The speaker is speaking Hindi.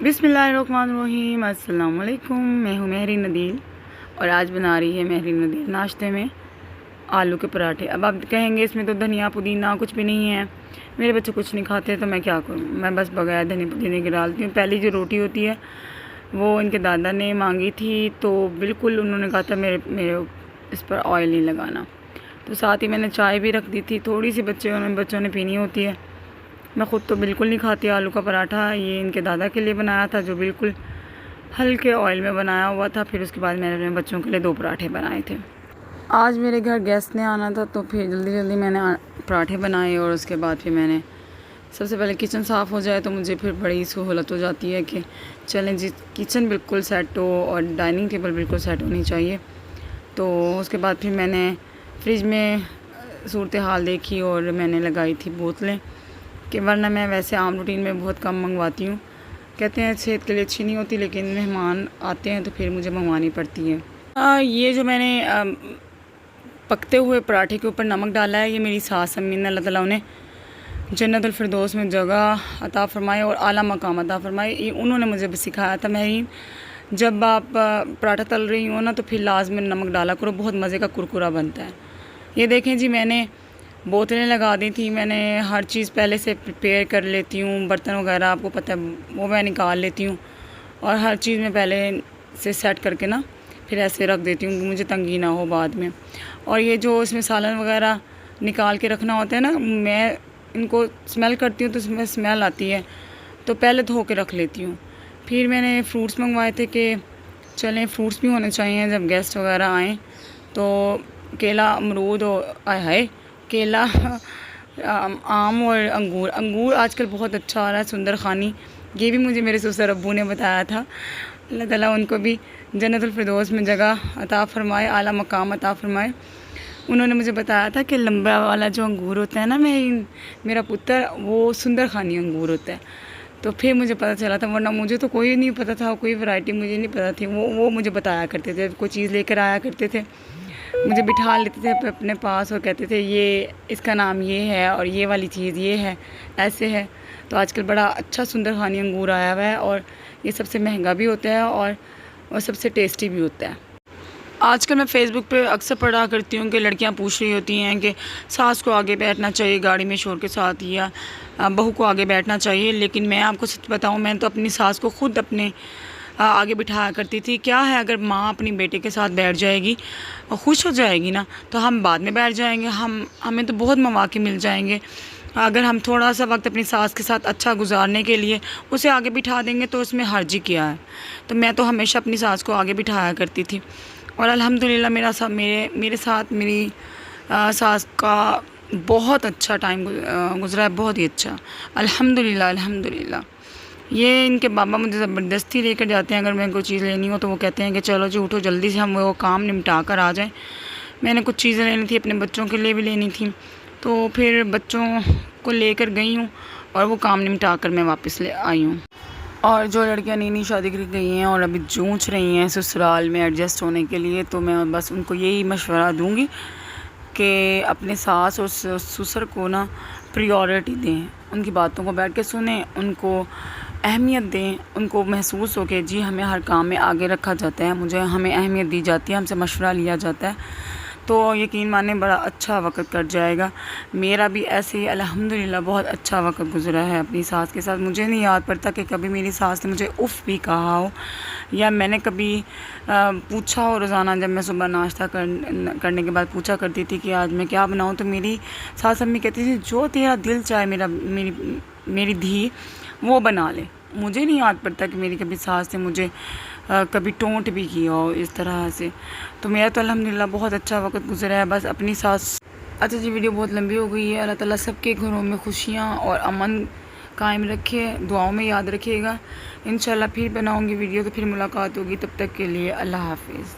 बिस्मिल्लाहिर्रहमानिर्रहीम। अस्सलाम वालेकुम। मैं हूँ महरीन नदील और आज बना रही है महरीन नदील नाश्ते में आलू के पराठे। अब आप कहेंगे इसमें तो धनिया पुदीना कुछ भी नहीं है, मेरे बच्चे कुछ नहीं खाते तो मैं क्या करूँ। मैं बस बगैर धनिया पुदीने के डालती हूँ। पहली जो रोटी होती है वो इनके दादा ने मांगी थी, तो बिल्कुल उन्होंने कहा था मेरे इस पर ऑयल नहीं लगाना। तो साथ ही मैंने चाय भी रख दी थी, थोड़ी सी बच्चों ने पीनी होती है। मैं ख़ुद तो बिल्कुल नहीं खाती आलू का पराठा। ये इनके दादा के लिए बनाया था जो बिल्कुल हल्के ऑयल में बनाया हुआ था। फिर उसके बाद मैंने अपने बच्चों के लिए 2 पराठे बनाए थे। आज मेरे घर गेस्ट ने आना था तो फिर जल्दी मैंने पराठे बनाए और उसके बाद फिर मैंने सबसे पहले किचन साफ़ हो जाए तो मुझे फिर बड़ी सहूलत हो जाती है कि चलें जी किचन बिल्कुल सेट हो और डाइनिंग टेबल बिल्कुल सेट होनी चाहिए। तो उसके बाद फिर मैंने फ्रिज में सूरत हाल देखी और मैंने लगाई थी बोतलें, कि वरना मैं वैसे आम रूटीन में बहुत कम मंगवाती हूँ। कहते हैं सेहत के लिए अच्छी नहीं होती, लेकिन मेहमान आते हैं तो फिर मुझे मंगवानी पड़ती है। ये जो मैंने पकते हुए पराठे के ऊपर नमक डाला है, ये मेरी सास अम्मी ने अल्लाह ताला उन्हें जन्नतुल फिरदौस में जगह अता फ़रमाए और आला मकाम अता फ़रमाए। ये उन्होंने मुझे सिखाया था। मैं जब आप पराठा तल रही हो ना तो फिर लाज़मी नमक डाला करो, बहुत मज़े का कुरकुरा बनता है। ये देखें जी, मैंने बोतलें लगा दी थी। मैंने हर चीज़ पहले से प्रिपेयर कर लेती हूँ। बर्तन वगैरह आपको पता है वो मैं निकाल लेती हूँ और हर चीज़ में पहले से सेट करके ना फिर ऐसे रख देती हूँ कि मुझे तंगी ना हो बाद में। और ये जो इसमें सालन वगैरह निकाल के रखना होता है ना, मैं इनको स्मेल करती हूँ तो इसमें स्मेल आती है, तो पहले धो के रख लेती हूँ। फिर मैंने फ्रूट्स मंगवाए थे कि चलें फ्रूट्स भी होने चाहिए जब गेस्ट वगैरह आएँ। तो केला, अमरूद और आए केला, आम और अंगूर आजकल बहुत अच्छा आ रहा है, सुंदर खानी। ये भी मुझे मेरे ससुर अब्बू ने बताया था। अल्लाह ताला उनको भी जन्नतुल फिरदौस में जगह अता फ़रमाए, आला मकाम अता फ़रमाए। उन्होंने मुझे बताया था कि लंबा वाला जो अंगूर होता है ना, मेरा पुत्र वो सुंदर खानी अंगूर होता है। तो फिर मुझे पता चला था, वरना मुझे तो कोई नहीं पता था, कोई वैरायटी मुझे नहीं पता थी। वो मुझे बताया करते थे, कोई चीज़ लेकर आया करते थे, मुझे बिठा लेते थे अपने पास और कहते थे ये इसका नाम ये है और ये वाली चीज़ ये है, ऐसे है। तो आजकल बड़ा अच्छा सुंदर खानी अंगूर आया हुआ है और ये सबसे महंगा भी होता है और सबसे टेस्टी भी होता है। आजकल मैं फ़ेसबुक पे अक्सर पढ़ा करती हूँ कि लड़कियाँ पूछ रही होती हैं कि सास को आगे बैठना चाहिए गाड़ी में शोर के साथ या बहू को आगे बैठना चाहिए। लेकिन मैं आपको सच बताऊँ, मैं तो अपनी सास को ख़ुद अपने आगे बिठाया करती थी। क्या है, अगर माँ अपनी बेटे के साथ बैठ जाएगी और खुश हो जाएगी ना तो हम बाद में बैठ जाएंगे। हमें तो बहुत मौके मिल जाएंगे। अगर हम थोड़ा सा वक्त अपनी सास के साथ अच्छा गुजारने के लिए उसे आगे बिठा देंगे तो उसमें हर्ज ही क्या है। तो मैं तो हमेशा अपनी सास को आगे बिठाया करती थी और अल्हम्दुलिल्लाह मेरे साथ मेरी सास का बहुत अच्छा टाइम गुजरा है, बहुत ही अच्छा, अल्हम्दुलिल्लाह। ये इनके बाबा मुझे ज़बरदस्ती लेकर जाते हैं। अगर मैं कोई चीज़ लेनी हो तो वो कहते हैं कि चलो जी उठो जल्दी से हम वो काम निपटा कर आ जाएं। मैंने कुछ चीज़ें लेनी थी, अपने बच्चों के लिए भी लेनी थी, तो फिर बच्चों को लेकर गई हूँ और वो काम निपटा कर मैं वापस ले आई हूँ। और जो लड़कियाँ नई शादी कर गई हैं और अभी जूझ रही हैं ससुराल में एडजस्ट होने के लिए, तो मैं बस उनको यही मशवरा दूँगी कि अपने सास और ससुर को ना प्रायोरिटी दें, उनकी बातों को बैठ के सुनें, उनको अहमियत दें, उनको महसूस हो कि जी हमें हर काम में आगे रखा जाता है, हमें अहमियत दी जाती है, हमसे मशवरा लिया जाता है। तो यकीन माने बड़ा अच्छा वक्त कट जाएगा। मेरा भी ऐसे ही अल्हम्दुलिल्लाह बहुत अच्छा वक्त गुजरा है अपनी सास के साथ। मुझे नहीं याद पड़ता कि कभी मेरी सास ने मुझे उफ़ भी कहा हो या मैंने कभी पूछा हो। रोज़ाना जब मैं सुबह नाश्ता करने के बाद पूछा करती थी कि आज मैं क्या बनाऊँ, तो मेरी सास अम्मी कहती थी जो तेरा दिल चाहे मेरी धी वो बना ले। मुझे नहीं याद पड़ता कि मेरी कभी सास ने मुझे कभी टोंट भी किया हो इस तरह से। तो मेरा तो अल्हम्दुलिल्लाह बहुत अच्छा वक्त गुजरा है बस अपनी सास। अच्छा जी, वीडियो बहुत लंबी हो गई है। अल्लाह ताला सबके घरों में खुशियाँ और अमन कायम रखे, दुआओं में याद रखिएगा। इंशाल्लाह फिर बनाऊँगी वीडियो, तो फिर मुलाकात होगी। तब तक के लिए अल्लाह हाफिज़।